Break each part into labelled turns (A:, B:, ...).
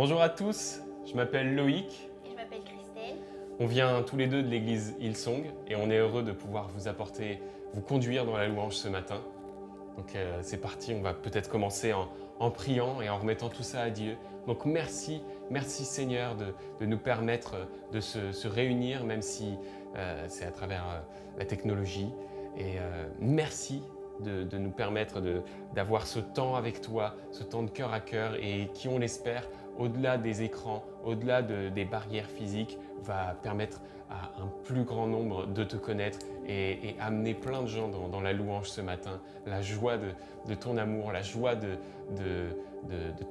A: Bonjour à tous, je m'appelle Loïc.
B: Et je m'appelle Christelle.
A: On vient tous les deux de l'église Hillsong et on est heureux de pouvoir vous conduire dans la louange ce matin. Donc c'est parti, on va peut-être commencer en priant et en remettant tout ça à Dieu. Donc merci Seigneur de nous permettre de se réunir, même si c'est à travers la technologie. Et merci de nous permettre d'avoir ce temps avec toi, ce temps de cœur à cœur et qui, on l'espère, au-delà des écrans, au-delà des barrières physiques, va permettre à un plus grand nombre de te connaître et amener plein de gens dans la louange ce matin, la joie de ton amour, la joie de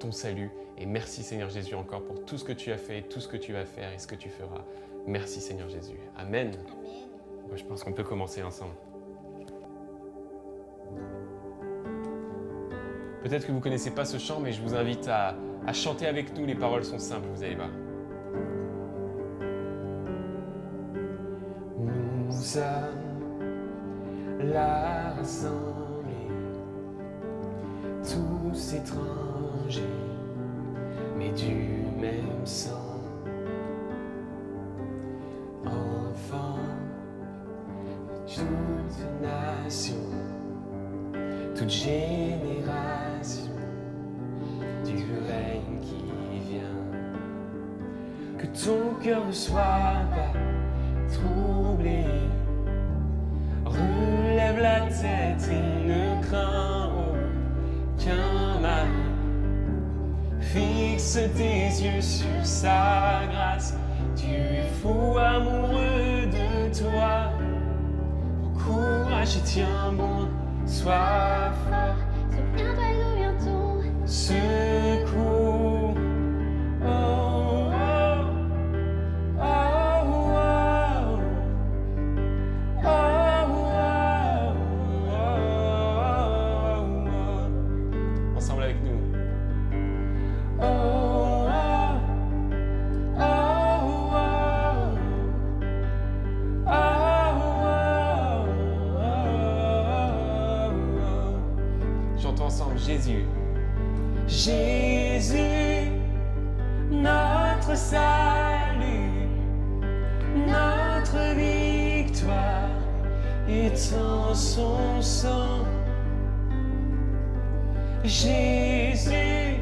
A: ton salut. Et merci Seigneur Jésus encore pour tout ce que tu as fait, tout ce que tu vas faire et ce que tu feras. Merci Seigneur Jésus. Amen.
B: Amen.
A: Moi, je pense qu'on peut commencer ensemble. Peut-être que vous ne connaissez pas ce chant, mais je vous invite à chanter avec nous. Les paroles sont simples, vous allez voir. Nous sommes là rassemblés, tous étrangers, mais du même sang. Enfants de toute nation, toute génération, du règne qui vient. Que ton cœur ne soit pas troublé, relève la tête et ne crains aucun mal. Fixe tes yeux sur sa grâce, tu es fou amoureux de toi. Courage et tiens bon, sois fort,
B: Souviens-toi d'où vient ton
A: secours. Oh, oh, oh, oh, oh, oh, oh. Ensemble avec nous. Oh, oh, oh, oh, oh. Chantons ensemble Jésus. Jésus, notre salut, notre victoire est en son sang. Jésus,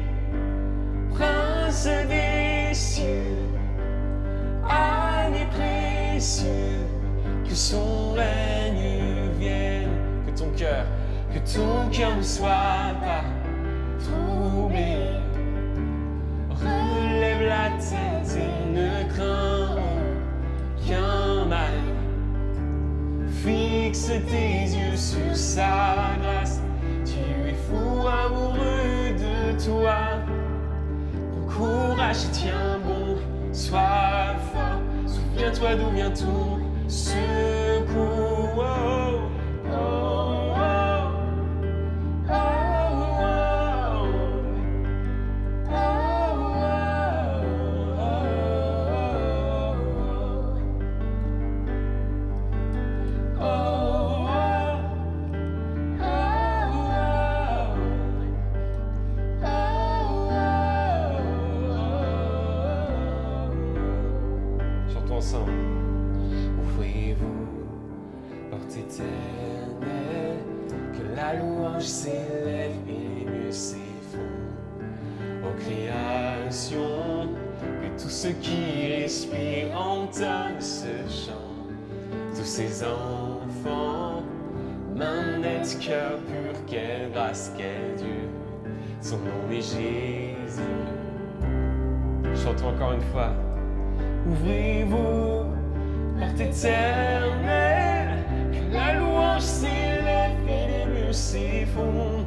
A: prince des cieux, année précieux, que son règne vienne, que ton cœur ne soit pas troublé. Relève la tête et ne crains aucun mal. Fixe tes yeux sur sa grâce, tu es fou amoureux de toi. Ton courage tiens bon, sois fort, souviens-toi d'où vient ton secours. Oh, oh, oh, oh, chantons ensemble. Ouvrez-vous, porte éternelle, que la louange s'élève et les murs s'effondrent. Ô création, que tous ceux qui respirent entendent ce chant. Tous ces enfants, main nette, cœur pur, quelle grâce, quel Dieu, son nom est Jésus. Chantons encore une fois. Ouvrez-vous, porte éternelle, que la louange s'élève et les murs s'effondrent.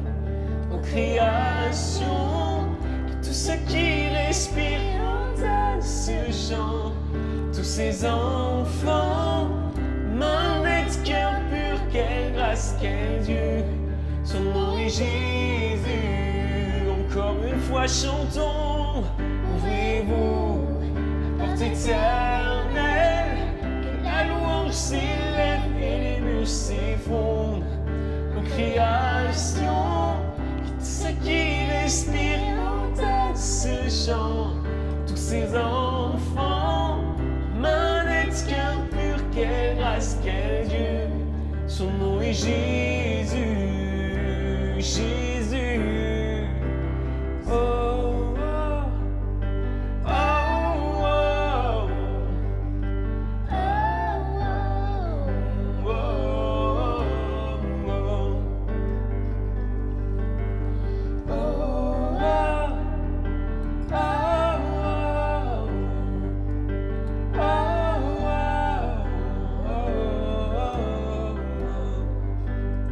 A: Ô création, que tous ceux qui respirent entendent ce chant. Tous ces enfants, main nette, cœur pur, quelle grâce, quel Dieu, son nom est Jésus. Encore une fois chantons, ouvrez-vous, porte éternelle, que la louange s'élève et les murs s'effondrent. Ô création, que tous ceux qui respirent entendent ce chant. ses enfants. Main nette, cœur pur, quelle grâce, quel Dieu. Son nom est Jésus, Jésus. Oh, oh, oh, oh, oh,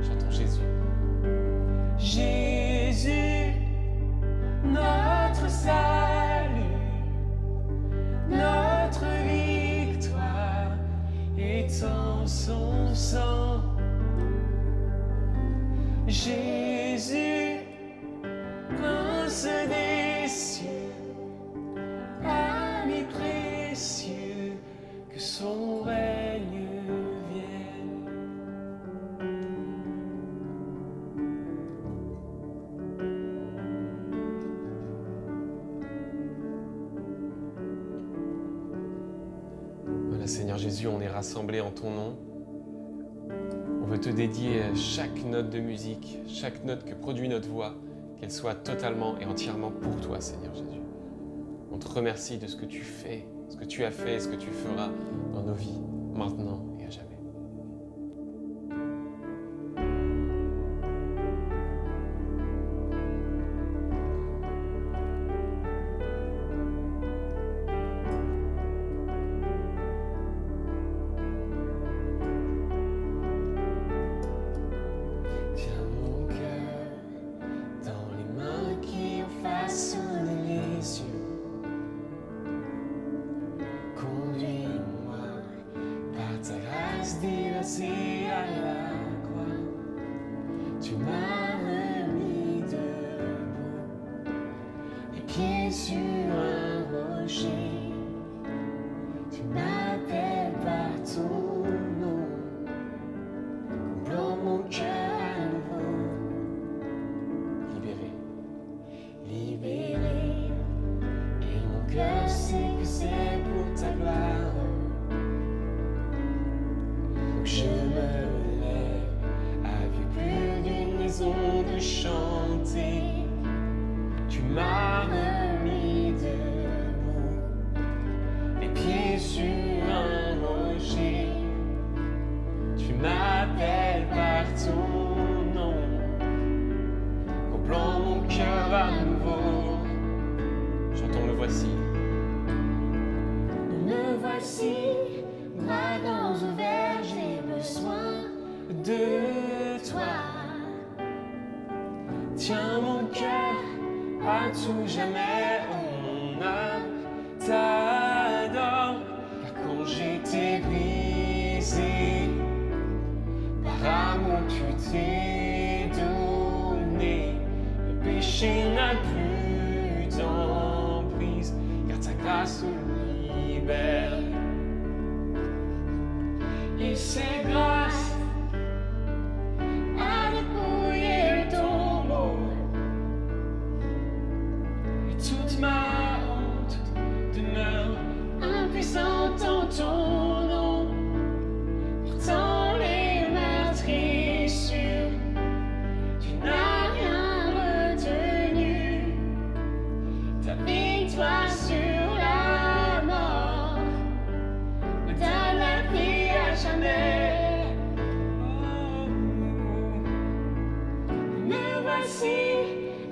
A: Chantons Jésus. Jésus, notre salut, notre victoire est en son sang. Jésus, prince des cieux, ami précieux, que son règne vienne. Voilà, Seigneur Jésus, on est rassemblés en ton nom. On veut te dédier chaque note de musique, chaque note que produit notre voix, qu'elle soit totalement et entièrement pour toi, Seigneur Jésus. On te remercie de ce que tu fais, ce que tu as fait et ce que tu feras dans nos vies, maintenant et à jamais. Tiens mon cœur dans les mains qui ont façonné les cieux. Conduis-moi par ta grâce déversée à la croix. Tu m'as remis debout, les pieds sur un rocher. Tu m'appelles par ton nom, comblant mon cœur à nouveau. Libéré, libéré, et mon cœur sait que c'est pour ta gloire. Donc je me lève avec plus d'une raison de chanter. Tu m'as remis debout, les pieds sur un rocher. Tu m'appelles par ton nom, comblant mon cœur à nouveau. Chantons Me voici. Me voici, bras dans ouvert, j'ai besoin de toi. Tiens mon cœur à tout jamais, oh mon âme t'adore. Car quand j'étais brisé, par amour tu t'es donné. Le péché n'a plus d'emprise, car ta grâce nous libère. Et c'est grâce à dépouiller le tombeau et toute ma honte demeure impuissante en ton nom. Pourtant les meurtrissures, tu n'as rien retenu. Ta victoire sur la mort me donne la vie à jamais. Oh, me voici,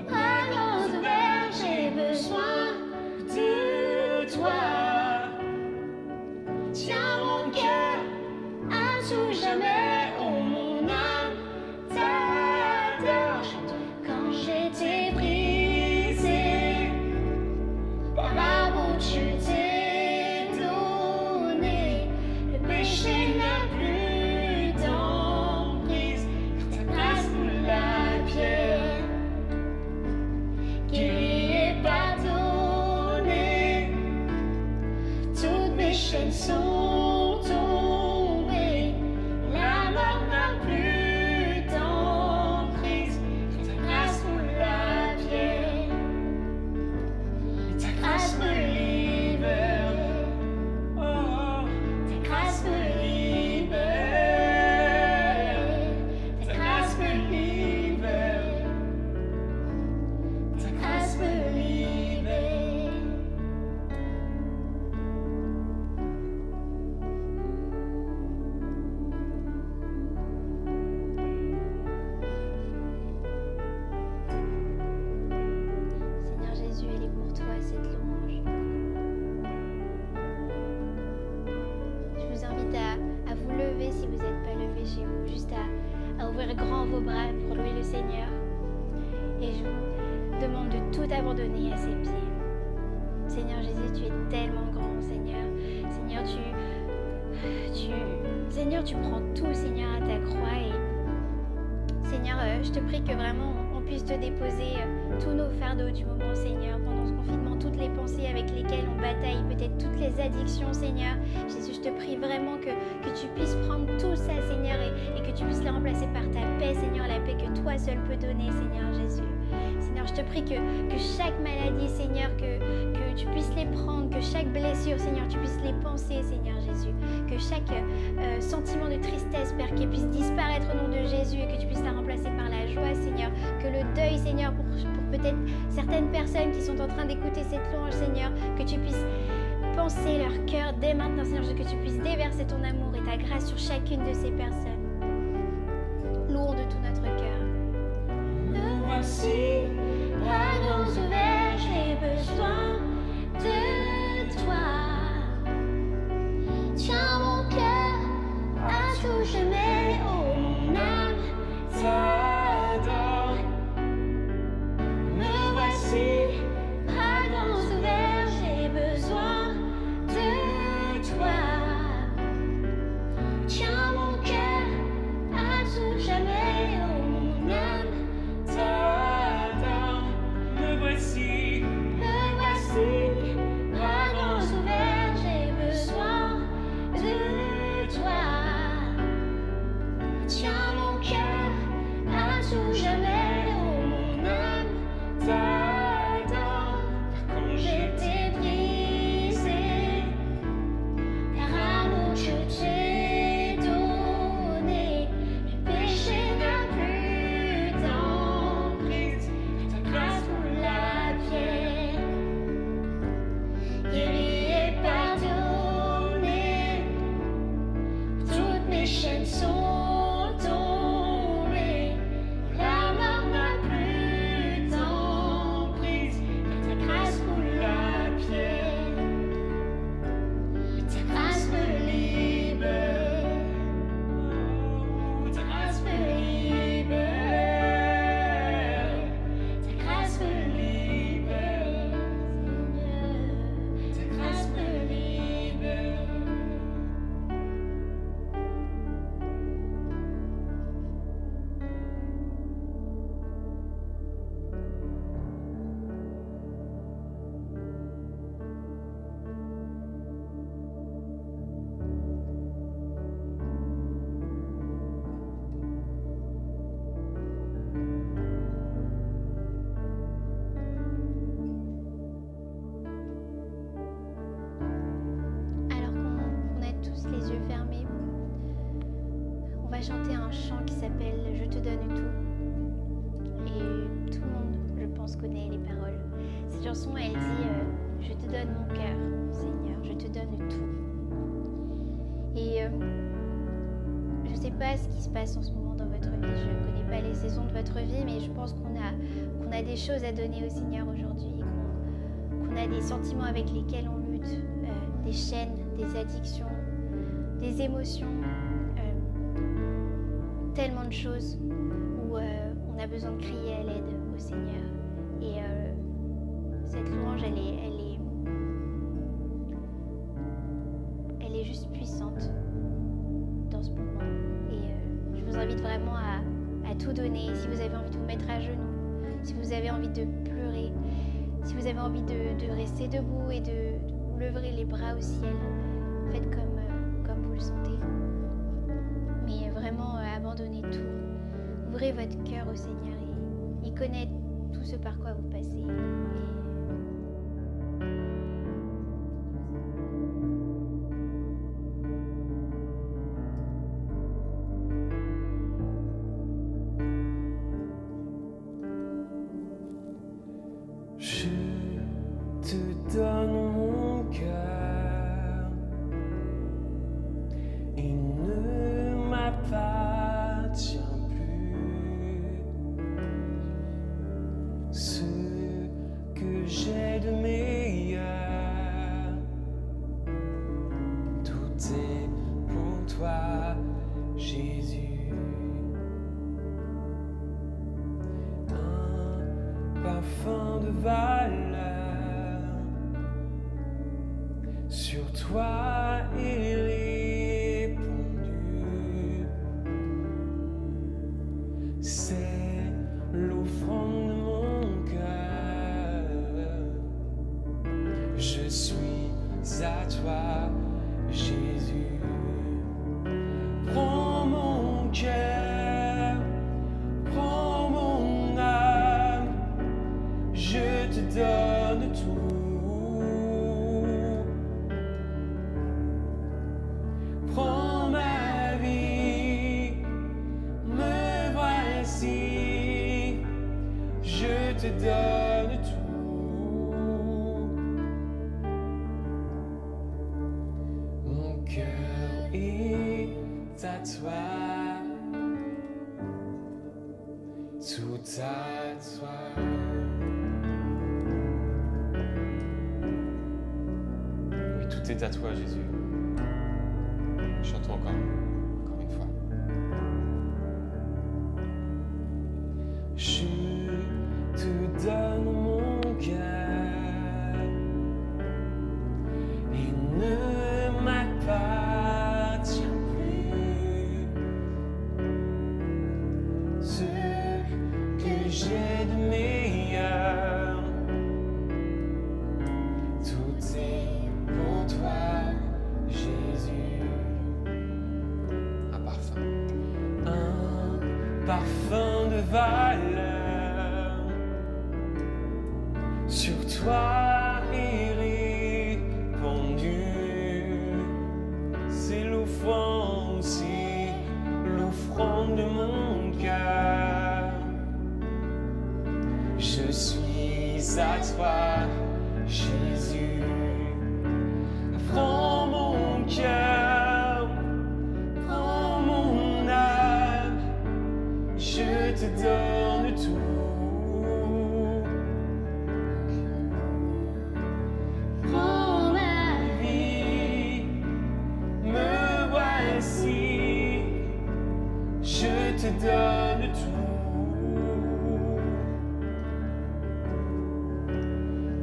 A: bras grands ouverts, j'ai besoin de toi. Tiens mon cœur à tout jamais, oh mon âme t'adore. Quand j'étais brisé, par amour tu t'es donné. Le péché n'a plus d'emprise, car ta grâce nous la pierre. Guéri et pardonné, toutes mes chaînes sont tombées. La mort n'a plus d'emprise, car ta grâce nous la pierre. Et ta grâce me libère.
C: ouvrir grand vos bras pour louer le Seigneur. Et je vous demande de tout abandonner à ses pieds. Seigneur Jésus, tu es tellement grand, Seigneur. Seigneur, tu prends tout, Seigneur, à ta croix. Et Seigneur, je te prie que vraiment on puisse te déposer tous nos fardeaux du moment, Seigneur, pendant ce confinement, toutes les pensées avec lesquelles on bataille, peut-être toutes les addictions, Seigneur. Jésus, je te prie vraiment que tu puisses prendre tout ça, Seigneur, et que tu puisses les remplacer par ta paix, Seigneur, la paix que toi seul peux donner, Seigneur Jésus. Seigneur, je te prie que chaque maladie, Seigneur, que tu puisses les prendre, que chaque blessure, Seigneur, tu puisses les penser, Seigneur Jésus. Que chaque sentiment de tristesse, Père, qui puisse disparaître au nom de Jésus et que tu puisses la remplacer par la joie, Seigneur. Que le deuil, Seigneur, pour peut-être certaines personnes qui sont en train d'écouter cette louange, Seigneur, que tu puisses penser leur cœur dès maintenant, Seigneur, que tu puisses déverser ton amour et ta grâce sur chacune de ces personnes. Louons de tout notre cœur.
B: Me voici, bras grands ouverts, j'ai besoin de toi. Tiens mon cœur à tout jamais, oh mon âme t'adore. Me voici, bras grands ouverts, j'ai besoin de toi. Tiens mon cœur à tout jamais, oh mon âme t'adore. Me voici, bras grands ouverts, j'ai besoin de toi. Tiens mon cœur à tout jamais, oh mon âme t'adore. Quand j'étais brisé, par amour je t'ai donné, le péché n'a plus d'emprise, ta grâce pour la pierre, guéri et pardonné, toutes mes chaînes sont tombées, la mort n'a plus d'emprise, ta grâce pour la pierre, ta grâce me libère, ta grâce me libère, ta grâce me libère, Seigneur, ta grâce me libère.
C: Alors qu'on a tous les yeux fermés, on va chanter un chant qui s'appelle « Je te donne tout ». Et tout le monde, je pense, connaît les paroles. Cette chanson, elle dit Je te donne mon cœur, Seigneur, je te donne tout ». Et je ne sais pas ce qui se passe en ce moment dans votre vie, je ne connais pas les saisons de votre vie, mais je pense qu'on a des choses à donner au Seigneur aujourd'hui, qu'on a des sentiments avec lesquels on lutte, des chaînes, des addictions, des émotions, tellement de choses où on a besoin de crier à l'aide au Seigneur. Et cette louange, elle est juste puissante dans ce moment. Et je vous invite vraiment à tout donner. Si vous avez envie de vous mettre à genoux, si vous avez envie de pleurer, si vous avez envie de rester debout et de lever les bras au ciel, faites comme vous le sentez. Mais vraiment, abandonnez tout. Ouvrez votre cœur au Seigneur. Il connaît tout ce par quoi vous passez.
D: Je te donne mon cœur, il ne m'appartient plus. Ce que valeur. Sur toi est répandu. C'est l'offrande de mon cœur. Je suis à toi, Jésus. Prends mon cœur, prends mon âme, je te donne tout. Prends ma vie, me voici, je te donne tout. Mon cœur est à toi, tout à toi.
A: Oui, tout est à toi, Jésus. Chantons encore une fois.
D: Je te donne mon cœur et ne m'appartient plus. Ce que j'ai de meilleur, tout est pour toi, Jésus.
A: Un parfum.
D: Un parfum de valeur. Sur toi est répandu. C'est l'offrande aussi, l'offrande de mon cœur. Je suis à toi, Jésus. Prends mon cœur, prends mon âme, je te donne tout. Prends ma vie, me voici, je te donne tout.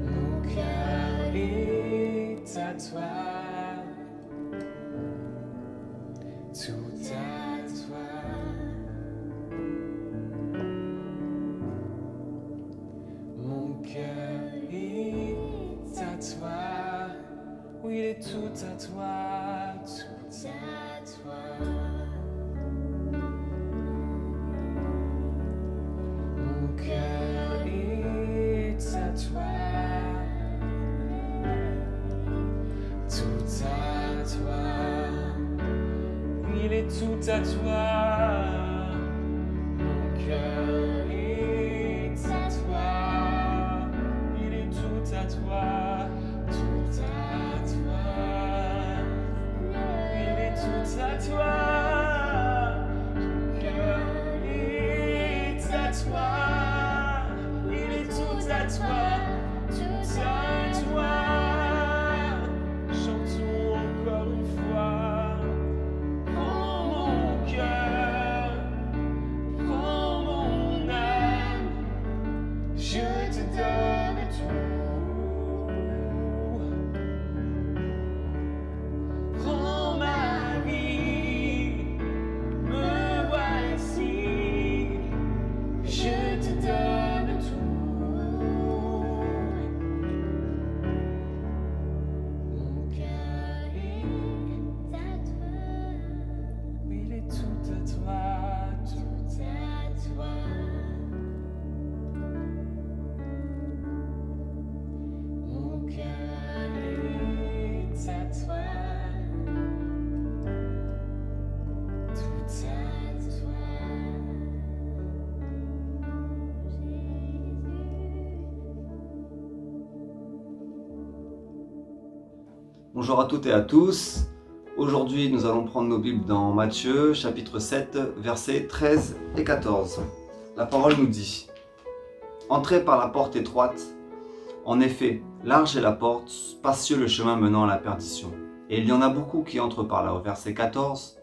D: Mon cœur est à toi, tout à toi. Mon cœur est à toi, oui, il est tout à toi, tout à toi. Mon cœur est à toi, tout à toi, oui, il est tout à toi. Mon cœur est à toi, il est tout à toi, tout à toi, il est tout à toi. Mon cœur est à toi, il est tout à toi, tout à toi. Chantons encore une fois. Prends mon cœur, prends mon âme, je te donne tout. Prends ma vie, me voici, je te donne tout. Mon cœur est à toi, oui, il est tout à toi, tout à toi. Mon cœur est à toi, tout à toi.
E: Bonjour à toutes et à tous. Aujourd'hui, nous allons prendre nos Bibles dans Matthieu, chapitre 7, versets 13 et 14. La parole nous dit : Entrez par la porte étroite. En effet, large est la porte, spacieux le chemin menant à la perdition. Et il y en a beaucoup qui entrent par là. Au verset 14.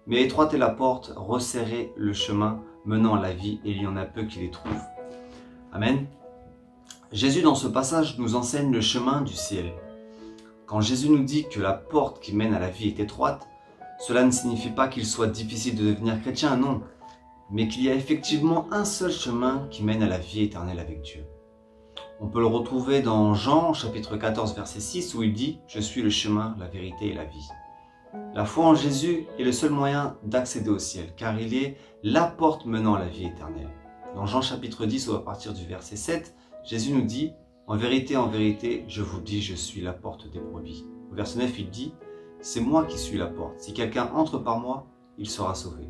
E: Mais étroite est la porte, resserré le chemin menant à la vie, et il y en a peu qui les trouvent. Amen. Jésus, dans ce passage, nous enseigne le chemin du ciel. Quand Jésus nous dit que la porte qui mène à la vie est étroite, cela ne signifie pas qu'il soit difficile de devenir chrétien, non, mais qu'il y a effectivement un seul chemin qui mène à la vie éternelle avec Dieu. On peut le retrouver dans Jean, chapitre 14, verset 6, où il dit « Je suis le chemin, la vérité et la vie ». La foi en Jésus est le seul moyen d'accéder au ciel, car il est la porte menant à la vie éternelle. Dans Jean chapitre 10, à partir du verset 7, Jésus nous dit « en vérité, je vous dis, je suis la porte des brebis ». Au verset 9, il dit « c'est moi qui suis la porte. Si quelqu'un entre par moi, il sera sauvé. »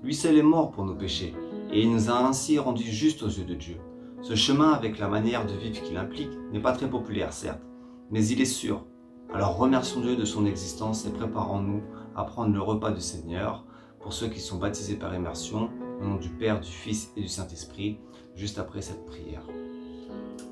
E: Lui seul est mort pour nos péchés, et il nous a ainsi rendus justes aux yeux de Dieu. Ce chemin, avec la manière de vivre qu'il implique, n'est pas très populaire, certes, mais il est sûr. Alors remercions Dieu de son existence et préparons-nous à prendre le repas du Seigneur pour ceux qui sont baptisés par immersion, au nom du Père, du Fils et du Saint-Esprit, juste après cette prière.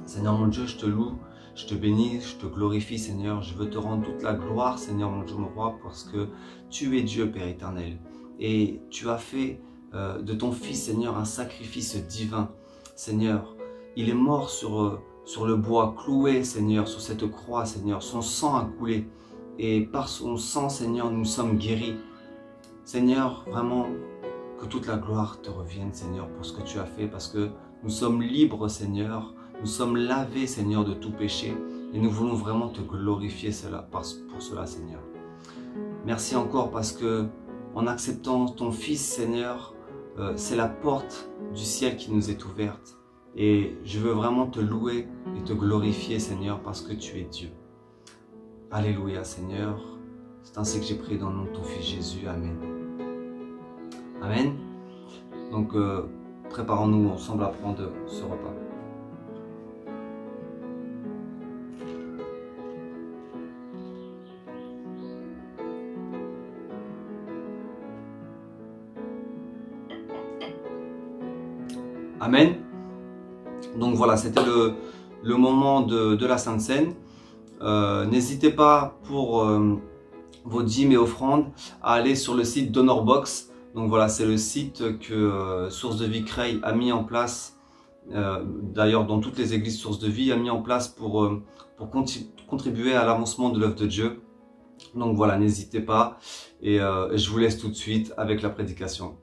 E: Seigneur mon Dieu, je te loue, je te bénis, je te glorifie Seigneur, je veux te rendre toute la gloire Seigneur mon Dieu mon roi parce que tu es Dieu Père éternel et tu as fait de ton Fils Seigneur un sacrifice divin. Seigneur, il est mort sur le bois, cloué Seigneur, sur cette croix Seigneur, son sang a coulé et par son sang Seigneur nous sommes guéris. Seigneur, vraiment que toute la gloire te revienne Seigneur pour ce que tu as fait parce que nous sommes libres Seigneur. Nous sommes lavés, Seigneur, de tout péché et nous voulons vraiment te glorifier pour cela, Seigneur. Merci encore parce que en acceptant ton Fils, Seigneur, c'est la porte du ciel qui nous est ouverte. Et je veux vraiment te louer et te glorifier, Seigneur, parce que tu es Dieu. Alléluia, Seigneur. C'est ainsi que j'ai prié dans le nom de ton Fils Jésus. Amen. Amen. Donc, préparons-nous ensemble à prendre ce repas. Amen. Donc voilà, c'était le moment de la Sainte Seine. N'hésitez pas pour vos dîmes et offrandes à aller sur le site DonorBox. Donc voilà, c'est le site que Source de Vie Creil a mis en place, d'ailleurs dans toutes les églises Source de Vie, a mis en place pour contribuer à l'avancement de l'œuvre de Dieu. Donc voilà, n'hésitez pas et je vous laisse tout de suite avec la prédication.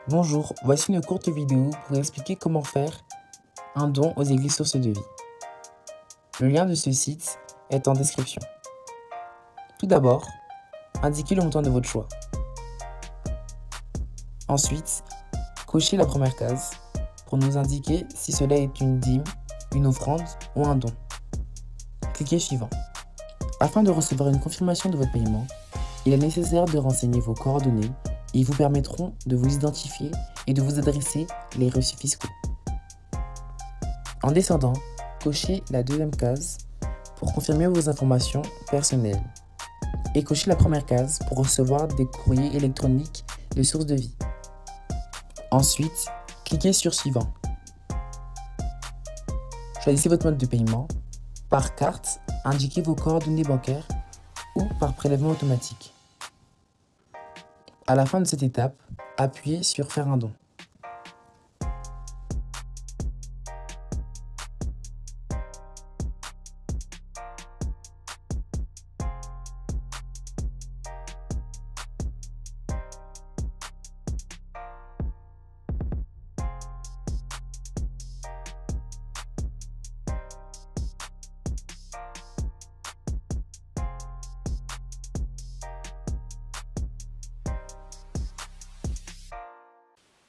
F: Bonjour, voici une courte vidéo pour expliquer comment faire un don aux églises Source de Vie. Le lien de ce site est en description. Tout d'abord, indiquez le montant de votre choix. Ensuite, cochez la première case pour nous indiquer si cela est une dîme, une offrande ou un don. Cliquez suivant. Afin de recevoir une confirmation de votre paiement, il est nécessaire de renseigner vos coordonnées et ils vous permettront de vous identifier et de vous adresser les reçus fiscaux. En descendant, cochez la deuxième case pour confirmer vos informations personnelles et cochez la première case pour recevoir des courriers électroniques de Source de Vie. Ensuite, cliquez sur Suivant. Choisissez votre mode de paiement. Par carte, indiquez vos coordonnées bancaires ou par prélèvement automatique. À la fin de cette étape, appuyez sur Faire un don.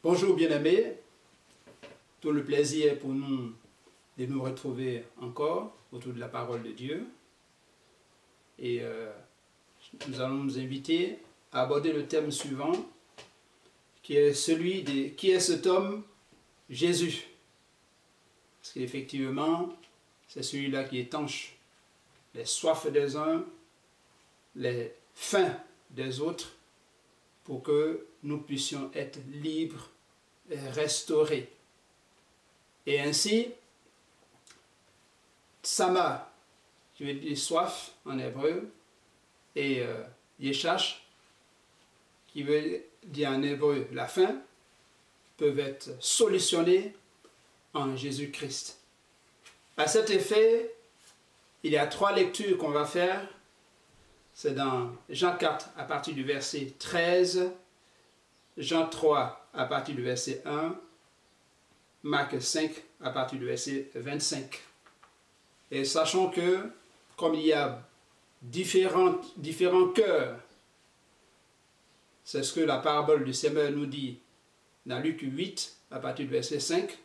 G: Bonjour bien-aimés, tout le plaisir est pour nous de nous retrouver encore autour de la parole de Dieu. Et nous allons nous inviter à aborder le thème suivant, qui est celui de qui est cet homme Jésus. Parce qu'effectivement, c'est celui-là qui étanche les soifs des uns, les faims des autres, pour que nous puissions être libres et restaurés. Et ainsi, Sama, qui veut dire soif en hébreu, et Yeshash, qui veut dire en hébreu la faim, peuvent être solutionnés en Jésus-Christ. À cet effet, il y a 3 lectures qu'on va faire. C'est dans Jean 4 à partir du verset 13, Jean 3 à partir du verset 1, Marc 5 à partir du verset 25. Et sachant que, comme il y a différents cœurs, c'est ce que la parabole du semeur nous dit dans Luc 8 à partir du verset 5,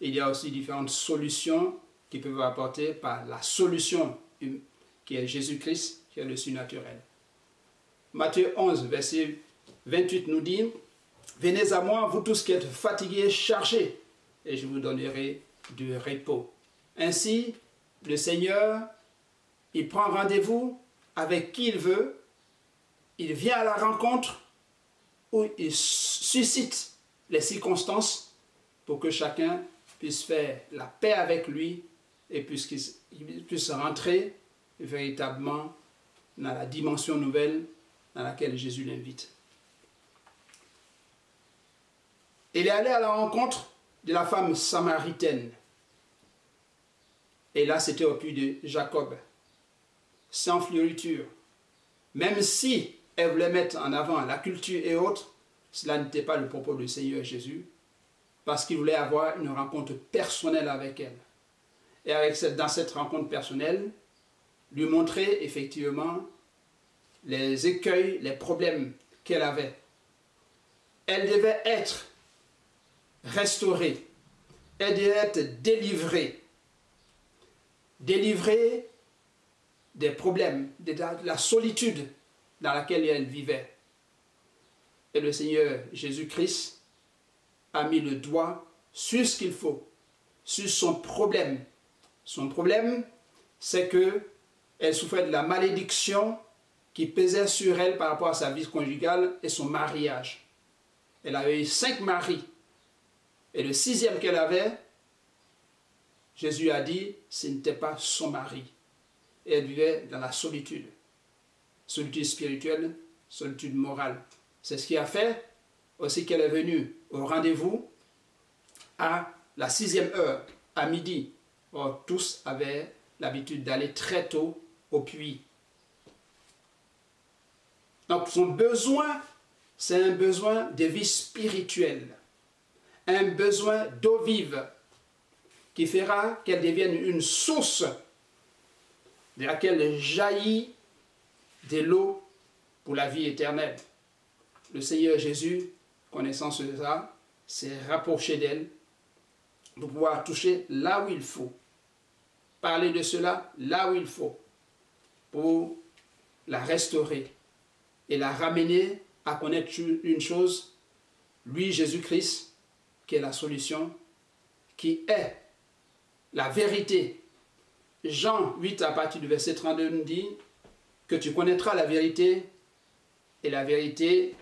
G: il y a aussi différentes solutions qui peuvent apporter par la solution qui est Jésus-Christ, qui est le surnaturel. Matthieu 11, verset 28 nous dit « Venez à moi, vous tous qui êtes fatigués, chargés, et je vous donnerai du repos. » Ainsi, le Seigneur, il prend rendez-vous avec qui il veut, il vient à la rencontre où il suscite les circonstances pour que chacun puisse faire la paix avec lui et qu'il puisse rentrer véritablement dans la dimension nouvelle dans laquelle Jésus l'invite. Il est allé à la rencontre de la femme samaritaine. Et là, c'était au puits de Jacob, sans fioriture. Même si elle voulait mettre en avant la culture et autres, cela n'était pas le propos du Seigneur Jésus, parce qu'il voulait avoir une rencontre personnelle avec elle. Et dans cette rencontre personnelle, lui montrer effectivement les écueils, les problèmes qu'elle avait. Elle devait être restaurée, elle devait être délivrée. Délivrée des problèmes, de la solitude dans laquelle elle vivait. Et le Seigneur Jésus-Christ a mis le doigt sur ce qu'il faut, sur son problème. Son problème, c'est qu'elle souffrait de la malédiction qui pesait sur elle par rapport à sa vie conjugale et son mariage. Elle avait eu 5 maris. Et le 6e qu'elle avait, Jésus a dit, ce n'était pas son mari. Et elle vivait dans la solitude. Solitude spirituelle, solitude morale. C'est ce qui a fait aussi qu'elle est venue au rendez-vous à la 6e heure, à midi. Or, tous avaient l'habitude d'aller très tôt au puits. Donc son besoin, c'est un besoin de vie spirituelle. Un besoin d'eau vive qui fera qu'elle devienne une source de laquelle jaillit de l'eau pour la vie éternelle. Le Seigneur Jésus, connaissant cela, s'est rapproché d'elle pour pouvoir toucher là où il faut. Parler de cela là où il faut pour la restaurer et la ramener à connaître une chose, lui Jésus-Christ, qui est la solution, qui est la vérité. Jean 8 à partir du verset 32 nous dit que tu connaîtras la vérité et la vérité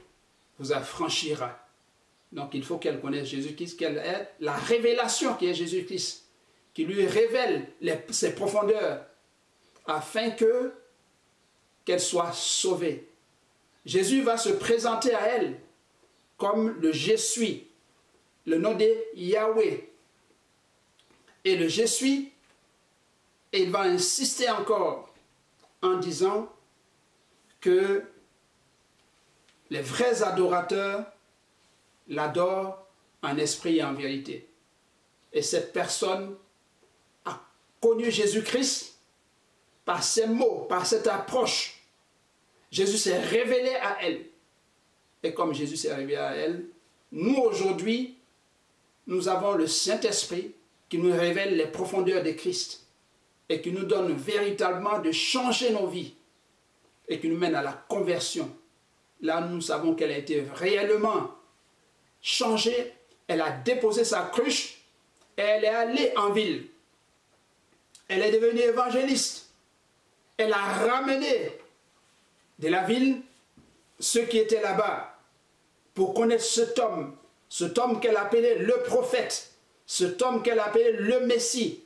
G: vous affranchira. Donc il faut qu'elle connaisse Jésus-Christ, qu'elle ait la révélation qui est Jésus-Christ, qui lui révèle ses profondeurs afin qu'elle soit sauvée. Jésus va se présenter à elle comme le Je suis, le nom de Yahweh. Et le Je suis, et il va insister encore en disant que les vrais adorateurs l'adorent en esprit et en vérité. Et cette personne a connu Jésus-Christ par ces mots, par cette approche. Jésus s'est révélé à elle. Et comme Jésus s'est révélé à elle, nous aujourd'hui, nous avons le Saint-Esprit qui nous révèle les profondeurs de Christ et qui nous donne véritablement de changer nos vies et qui nous mène à la conversion. Là, nous savons qu'elle a été réellement changée. Elle a déposé sa cruche et elle est allée en ville. Elle est devenue évangéliste. Elle a ramené de la ville ceux qui étaient là-bas pour connaître cet homme qu'elle appelait le prophète, cet homme qu'elle appelait le Messie,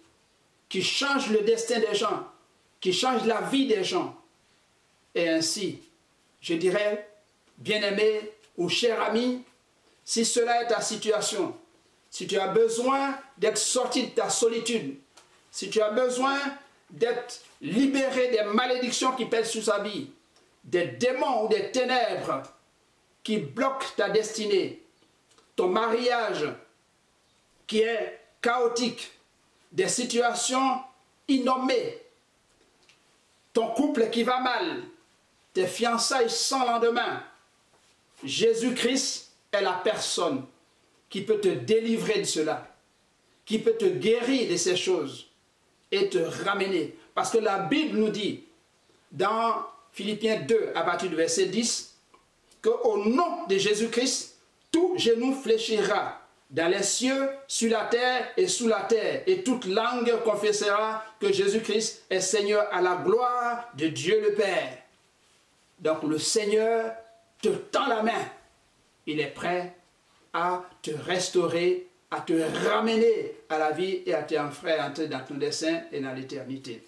G: qui change le destin des gens, qui change la vie des gens. Et ainsi, je dirais, bien-aimé ou cher ami, si cela est ta situation, si tu as besoin d'être sorti de ta solitude, si tu as besoin d'être libéré des malédictions qui pèsent sur sa vie, des démons ou des ténèbres qui bloquent ta destinée, ton mariage qui est chaotique, des situations innommées, ton couple qui va mal, tes fiançailles sans lendemain, Jésus-Christ est la personne qui peut te délivrer de cela, qui peut te guérir de ces choses et te ramener. Parce que la Bible nous dit, dans Philippiens 2, à partir du verset 10, qu'au nom de Jésus-Christ, tout genou fléchira dans les cieux, sur la terre et sous la terre, et toute langue confessera que Jésus-Christ est Seigneur à la gloire de Dieu le Père. Donc le Seigneur te tend la main. Il est prêt à te restaurer, à te ramener à la vie et à t'entrer dans ton dessein et dans l'éternité.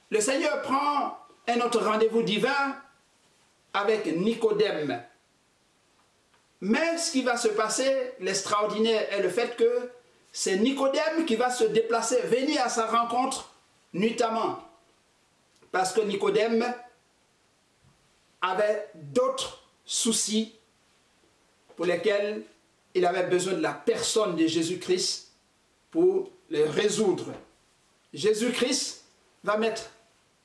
G: Le Seigneur prend un autre rendez-vous divin avec Nicodème. Mais ce qui va se passer, l'extraordinaire est le fait que c'est Nicodème qui va se déplacer, venir à sa rencontre nuitamment. Parce que Nicodème avait d'autres soucis pour lesquels il avait besoin de la personne de Jésus-Christ pour les résoudre. Jésus-Christ va mettre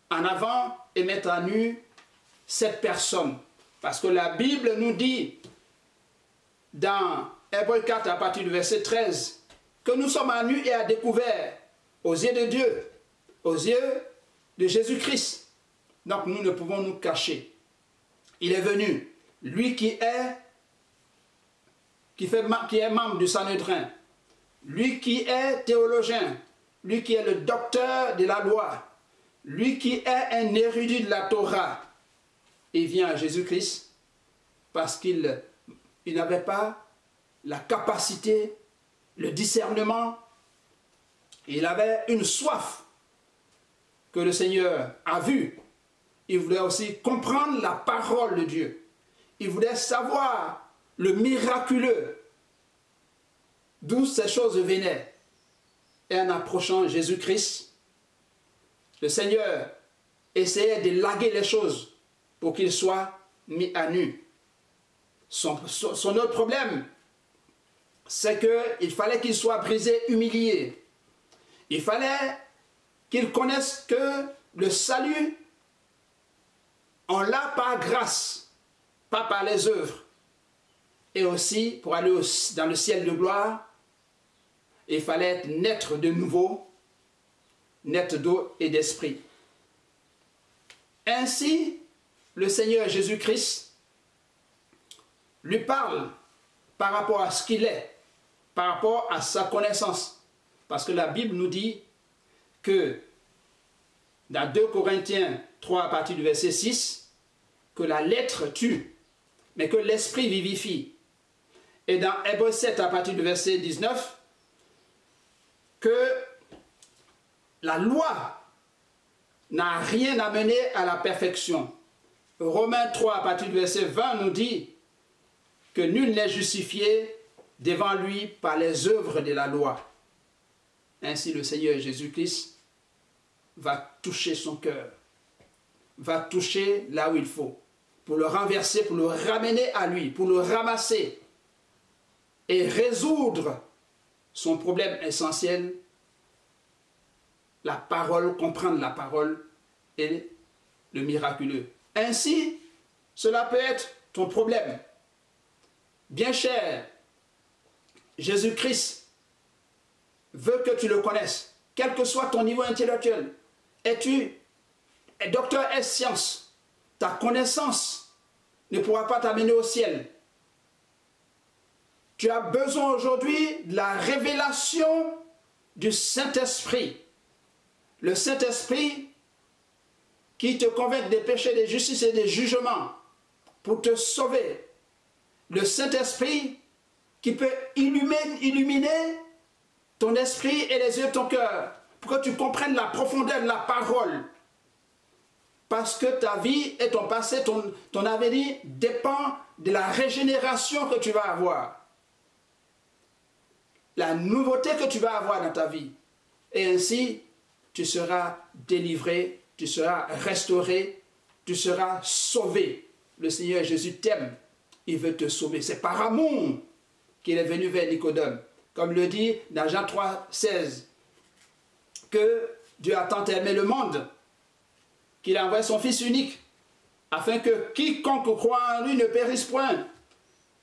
G: en avant et mettre à nu cette personne. Parce que la Bible nous dit, dans Hébreux 4 à partir du verset 13, que nous sommes à nu et à découvert aux yeux de Dieu, aux yeux de Jésus-Christ. Donc nous ne pouvons nous cacher. Il est venu, lui qui est membre du Sanhédrin, lui qui est théologien, lui qui est le docteur de la loi, lui qui est un érudit de la Torah. Il vient à Jésus-Christ parce qu'il n'avait pas la capacité, le discernement. Il avait une soif que le Seigneur a vue. Il voulait aussi comprendre la parole de Dieu. Il voulait savoir le miraculeux, d'où ces choses venaient. Et en approchant Jésus-Christ, le Seigneur essayait de laguer les choses pour qu'il soit mis à nu. Son autre problème, c'est qu'il fallait qu'il soit brisé, humilié. Il fallait qu'il connaisse que le salut, on l'a par grâce, pas par les œuvres. Et aussi, pour aller dans le ciel de gloire, il fallait naître de nouveau, naître d'eau et d'esprit. Ainsi, le Seigneur Jésus-Christ lui parle par rapport à ce qu'il est, par rapport à sa connaissance. Parce que la Bible nous dit que dans 2 Corinthiens 3 à partir du verset 6, que la lettre tue, mais que l'esprit vivifie. Et dans Hébreux 7 à partir du verset 19, que la loi n'a rien amené à la perfection. Romains 3 à partir du verset 20 nous dit que nul n'est justifié devant lui par les œuvres de la loi. Ainsi le Seigneur Jésus-Christ va toucher son cœur, va toucher là où il faut, pour le renverser, pour le ramener à lui, pour le ramasser et résoudre son problème essentiel, la parole, comprendre la parole et le miraculeux. Ainsi, cela peut être ton problème. Bien cher, Jésus-Christ veut que tu le connaisses, quel que soit ton niveau intellectuel. Es-tu docteur S sciences, ta connaissance ne pourra pas t'amener au ciel. Tu as besoin aujourd'hui de la révélation du Saint-Esprit. Le Saint-Esprit qui te convainc des péchés, des justices et des jugements pour te sauver. Le Saint-Esprit qui peut illuminer ton esprit et les yeux de ton cœur pour que tu comprennes la profondeur de la parole. Parce que ta vie et ton passé, ton avenir dépend de la régénération que tu vas avoir. La nouveauté que tu vas avoir dans ta vie. Et ainsi, tu seras délivré, tu seras restauré, tu seras sauvé. Le Seigneur Jésus t'aime, il veut te sauver. C'est par amour qu'il est venu vers Nicodème. Comme le dit dans Jean 3, 16, que Dieu a tant aimé le monde qu'il a envoyé son Fils unique, afin que quiconque croit en lui ne périsse point,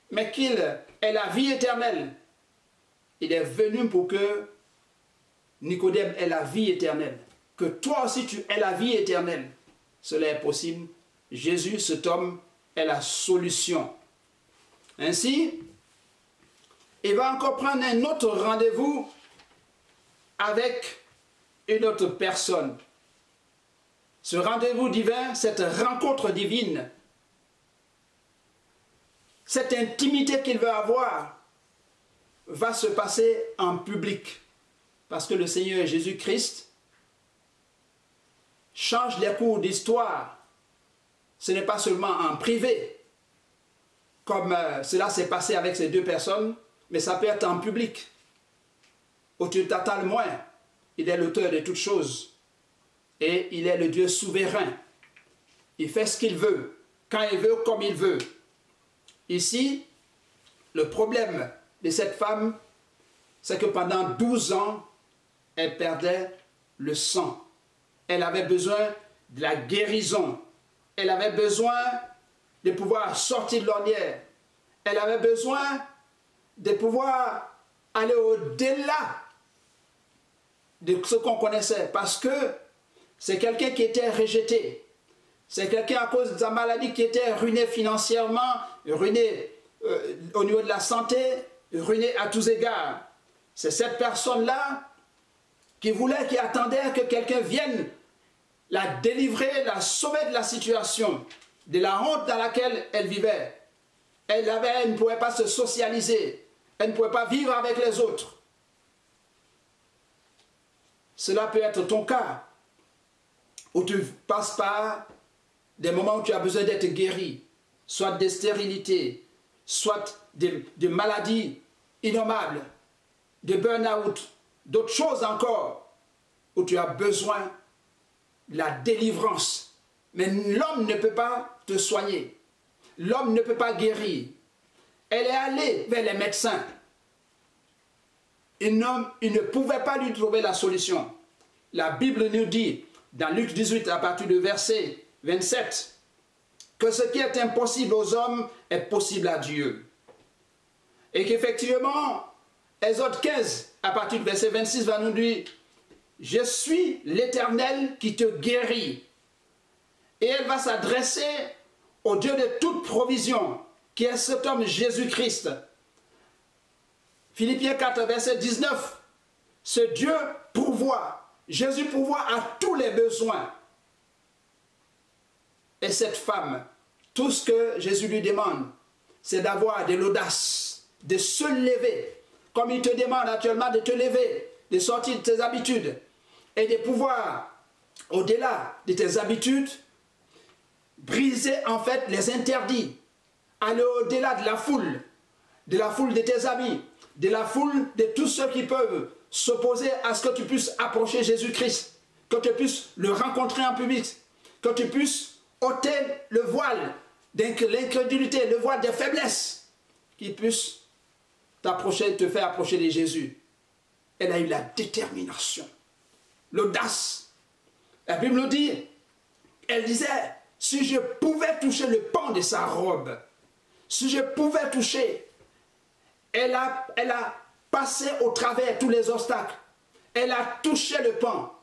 G: mais qu'il ait la vie éternelle. Il est venu pour que Nicodème ait la vie éternelle. Que toi aussi tu aies la vie éternelle. Cela est possible. Jésus, cet homme, est la solution. Ainsi, il va encore prendre un autre rendez-vous avec une autre personne. Ce rendez-vous divin, cette rencontre divine, cette intimité qu'il veut avoir, va se passer en public. Parce que le Seigneur Jésus-Christ change les cours d'histoire. Ce n'est pas seulement en privé, comme cela s'est passé avec ces deux personnes, mais ça peut être en public, où tu t'attends le moins. Il est l'auteur de toutes choses. Et il est le Dieu souverain. Il fait ce qu'il veut, quand il veut, comme il veut. Ici, le problème de cette femme, c'est que pendant 12 ans, elle perdait le sang. Elle avait besoin de la guérison. Elle avait besoin de pouvoir sortir de l'ornière. Elle avait besoin de pouvoir aller au-delà de ce qu'on connaissait. Parce que c'est quelqu'un qui était rejeté. C'est quelqu'un à cause de sa maladie qui était ruiné financièrement, ruiné au niveau de la santé, ruiné à tous égards. C'est cette personne-là qui voulait, qui attendait que quelqu'un vienne la délivrer, la sauver de la situation, de la honte dans laquelle elle vivait. Elle ne pouvait pas se socialiser, elle ne pouvait pas vivre avec les autres. Cela peut être ton cas, où tu passes par des moments où tu as besoin d'être guéri, soit de stérilité, soit de maladies innommables, de burn-out, d'autres choses encore, où tu as besoin de la délivrance. Mais l'homme ne peut pas te soigner. L'homme ne peut pas guérir. Elle est allée vers les médecins. Il ne pouvait pas lui trouver la solution. La Bible nous dit, dans Luc 18, à partir du verset 27, que ce qui est impossible aux hommes est possible à Dieu. Et qu'effectivement, Exode 15, à partir du verset 26, va nous dire, je suis l'Éternel qui te guérit. Et elle va s'adresser au Dieu de toute provision, qui est cet homme Jésus-Christ. Philippiens 4, verset 19, ce Dieu pourvoit, Jésus pourvoit à tous les besoins. Et cette femme, tout ce que Jésus lui demande, c'est d'avoir de l'audace, de se lever, comme il te demande actuellement de te lever, de sortir de tes habitudes, et de pouvoir, au-delà de tes habitudes, briser en fait les interdits, aller au-delà de la foule de tes amis, de la foule de tous ceux qui peuvent s'opposer à ce que tu puisses approcher Jésus-Christ, que tu puisses le rencontrer en public, que tu puisses ôter le voile de l'incrédulité, le voile des faiblesses, qui puisse t'approcher, te faire approcher de Jésus. Elle a eu la détermination, l'audace. La Bible nous dit, elle disait, si je pouvais toucher le pan de sa robe, si je pouvais toucher, elle a passé au travers tous les obstacles, elle a touché le pan,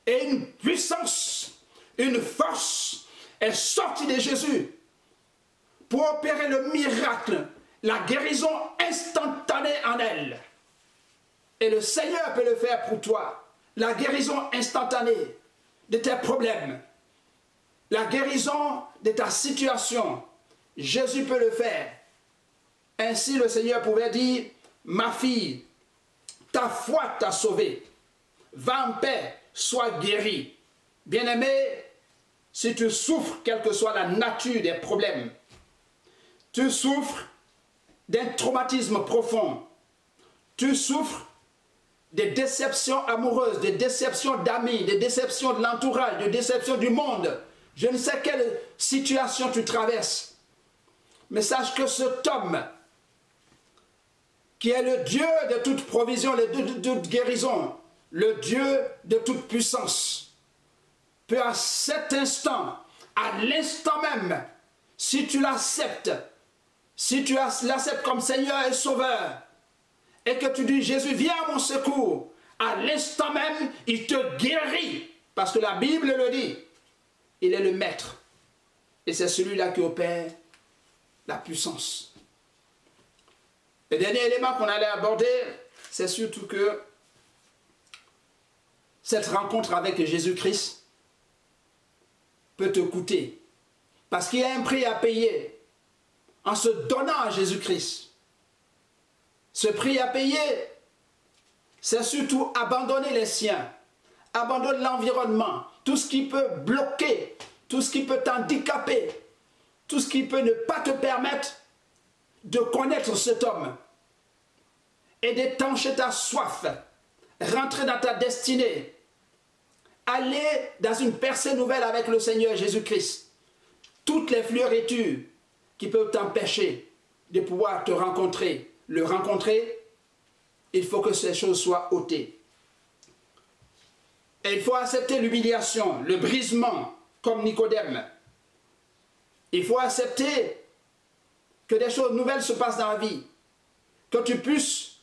G: et une puissance, une force est sortie de Jésus pour opérer le miracle, la guérison instantanée en elle. Et le Seigneur peut le faire pour toi, la guérison instantanée de tes problèmes, la guérison de ta situation. Jésus peut le faire. Ainsi le Seigneur pouvait dire, ma fille, ta foi t'a sauvée, va en paix, sois guérie. Bien-aimé, si tu souffres, quelle que soit la nature des problèmes, tu souffres d'un traumatisme profond, tu souffres des déceptions amoureuses, des déceptions d'amis, des déceptions de l'entourage, des déceptions du monde. Je ne sais quelle situation tu traverses. Mais sache que cet homme, qui est le Dieu de toute provision, le Dieu de toute guérison, le Dieu de toute puissance, peut à cet instant, à l'instant même, si tu l'acceptes, si tu l'acceptes comme Seigneur et Sauveur, et que tu dis, Jésus, viens à mon secours, à l'instant même, il te guérit. Parce que la Bible le dit, il est le Maître. Et c'est celui-là qui opère la puissance. Le dernier élément qu'on allait aborder, c'est surtout que cette rencontre avec Jésus-Christ peut te coûter. Parce qu'il y a un prix à payer en se donnant à Jésus-Christ. Ce prix à payer, c'est surtout abandonner les siens, abandonner l'environnement, tout ce qui peut bloquer, tout ce qui peut t'handicaper, tout ce qui peut ne pas te permettre de connaître cet homme et d'étancher ta soif, rentrer dans ta destinée, aller dans une percée nouvelle avec le Seigneur Jésus-Christ. Toutes les fioritures qui peuvent t'empêcher de pouvoir te rencontrer, le rencontrer, il faut que ces choses soient ôtées. Et il faut accepter l'humiliation, le brisement, comme Nicodème. Il faut accepter que des choses nouvelles se passent dans la vie, que tu puisses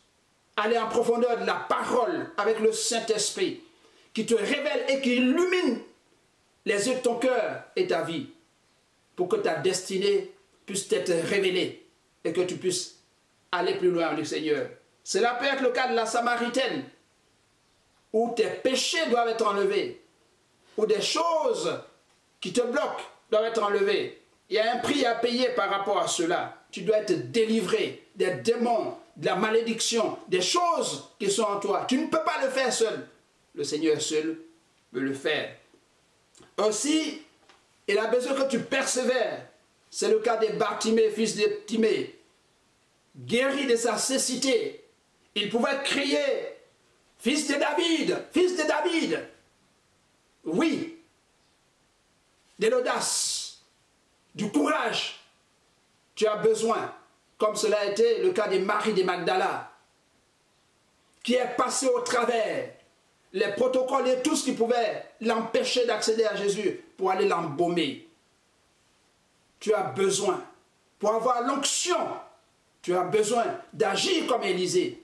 G: aller en profondeur de la parole avec le Saint-Esprit, qui te révèle et qui illumine les yeux de ton cœur et ta vie, pour que ta destinée puisse être révélée et que tu puisses aller plus loin avec le Seigneur. Cela peut être le cas de la Samaritaine, où tes péchés doivent être enlevés, où des choses qui te bloquent doivent être enlevées. Il y a un prix à payer par rapport à cela. Tu dois être délivré des démons, de la malédiction, des choses qui sont en toi. Tu ne peux pas le faire seul. Le Seigneur seul peut le faire. Aussi, il a besoin que tu persévères. C'est le cas de Bartimée, fils de Timée. Guéri de sa cécité, il pouvait crier « Fils de David, fils de David !» Oui, de l'audace, du courage, tu as besoin, comme cela a été le cas de Marie de Magdala, qui est passée au travers les protocoles et tout ce qui pouvait l'empêcher d'accéder à Jésus pour aller l'embaumer. Tu as besoin, pour avoir l'onction, tu as besoin d'agir comme Élisée.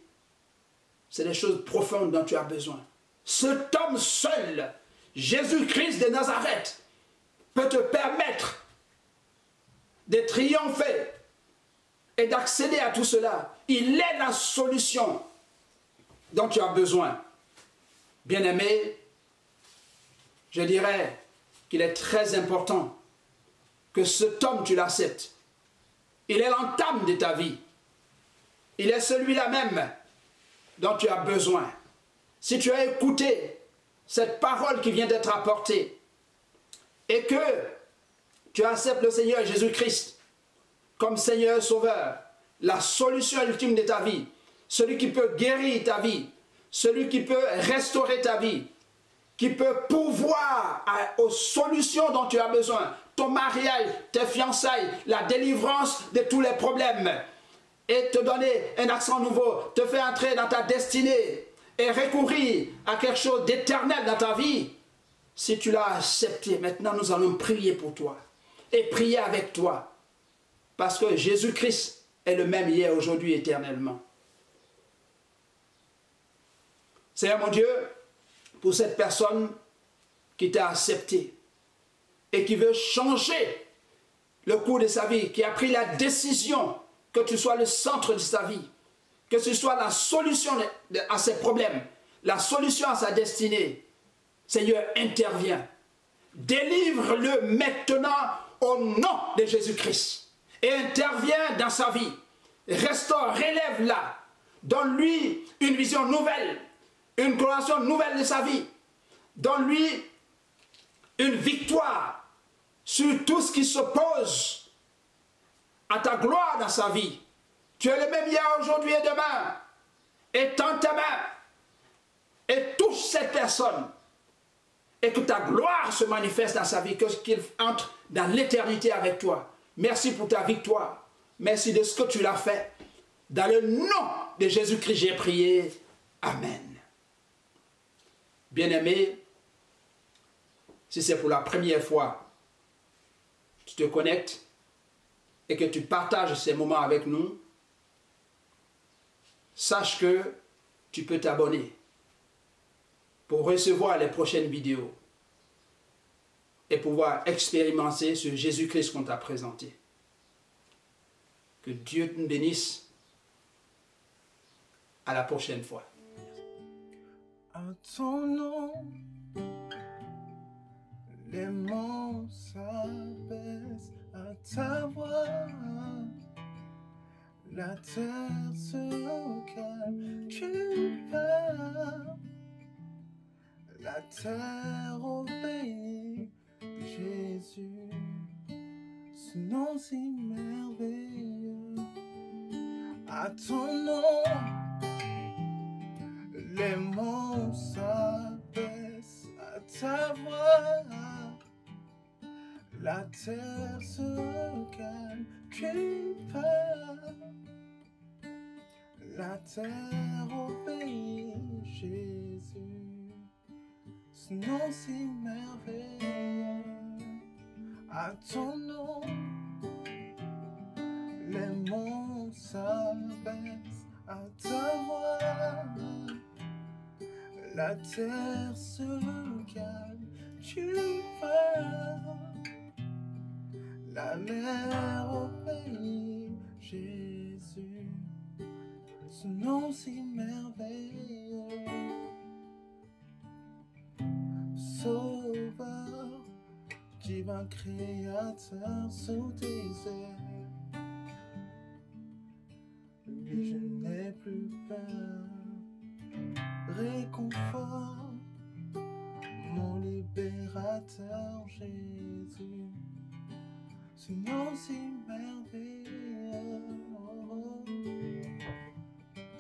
G: C'est des choses profondes dont tu as besoin. Cet homme seul, Jésus-Christ de Nazareth, peut te permettre de triompher et d'accéder à tout cela. Il est la solution dont tu as besoin. Bien-aimé, je dirais qu'il est très important que cet homme, tu l'acceptes. Il est l'entame de ta vie. Il est celui-là même dont tu as besoin. Si tu as écouté cette parole qui vient d'être apportée et que tu acceptes le Seigneur Jésus-Christ comme Seigneur Sauveur, la solution ultime de ta vie, celui qui peut guérir ta vie, celui qui peut restaurer ta vie, qui peut pourvoir aux solutions dont tu as besoin, ton mariage, tes fiançailles, la délivrance de tous les problèmes, et te donner un accent nouveau, te faire entrer dans ta destinée et recourir à quelque chose d'éternel dans ta vie. Si tu l'as accepté, maintenant nous allons prier pour toi et prier avec toi, parce que Jésus-Christ est le même hier, aujourd'hui, éternellement. Seigneur mon Dieu, pour cette personne qui t'a accepté et qui veut changer le cours de sa vie, qui a pris la décision que tu sois le centre de sa vie, que ce soit la solution à ses problèmes, la solution à sa destinée. Seigneur, interviens. Délivre-le maintenant au nom de Jésus-Christ et interviens dans sa vie. Restaure, relève-la. Donne-lui une vision nouvelle, une coloration nouvelle de sa vie. Donne-lui une victoire sur tout ce qui s'oppose à ta gloire dans sa vie. Tu es le même hier, aujourd'hui et demain. Étends ta main et touche cette personne et que ta gloire se manifeste dans sa vie, qu'il entre dans l'éternité avec toi. Merci pour ta victoire. Merci de ce que tu l'as fait. Dans le nom de Jésus-Christ, j'ai prié. Amen. Bien-aimé, si c'est pour la première fois, tu te connectes et que tu partages ces moments avec nous, sache que tu peux t'abonner pour recevoir les prochaines vidéos et pouvoir expérimenter ce Jésus-Christ qu'on t'a présenté. Que Dieu te bénisse. À la prochaine fois.
D: À ton nom, les monts s'abaissent à ta voix. La terre se calme, tu parles. La terre obéit, Jésus, ce nom si merveilleux. À ton nom, les monts s'abaissent à ta voix. La terre se calme, tu parles. La terre obéit, Jésus, ce nom si merveilleux. À ton nom, les monts s'abaissent à ta voix. La terre se calme, tu parles. La mer obéit, Jésus, ce nom si merveilleux. Sauveur, divin créateur sous tes ailes. Oui, je n'ai plus peur. Réconfort, mon libérateur Jésus, ce nom si merveilleux.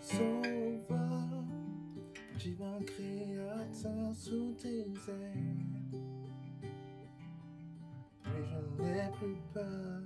D: Sauveur, divin créateur sous tes ailes. Mais je n'ai plus peur.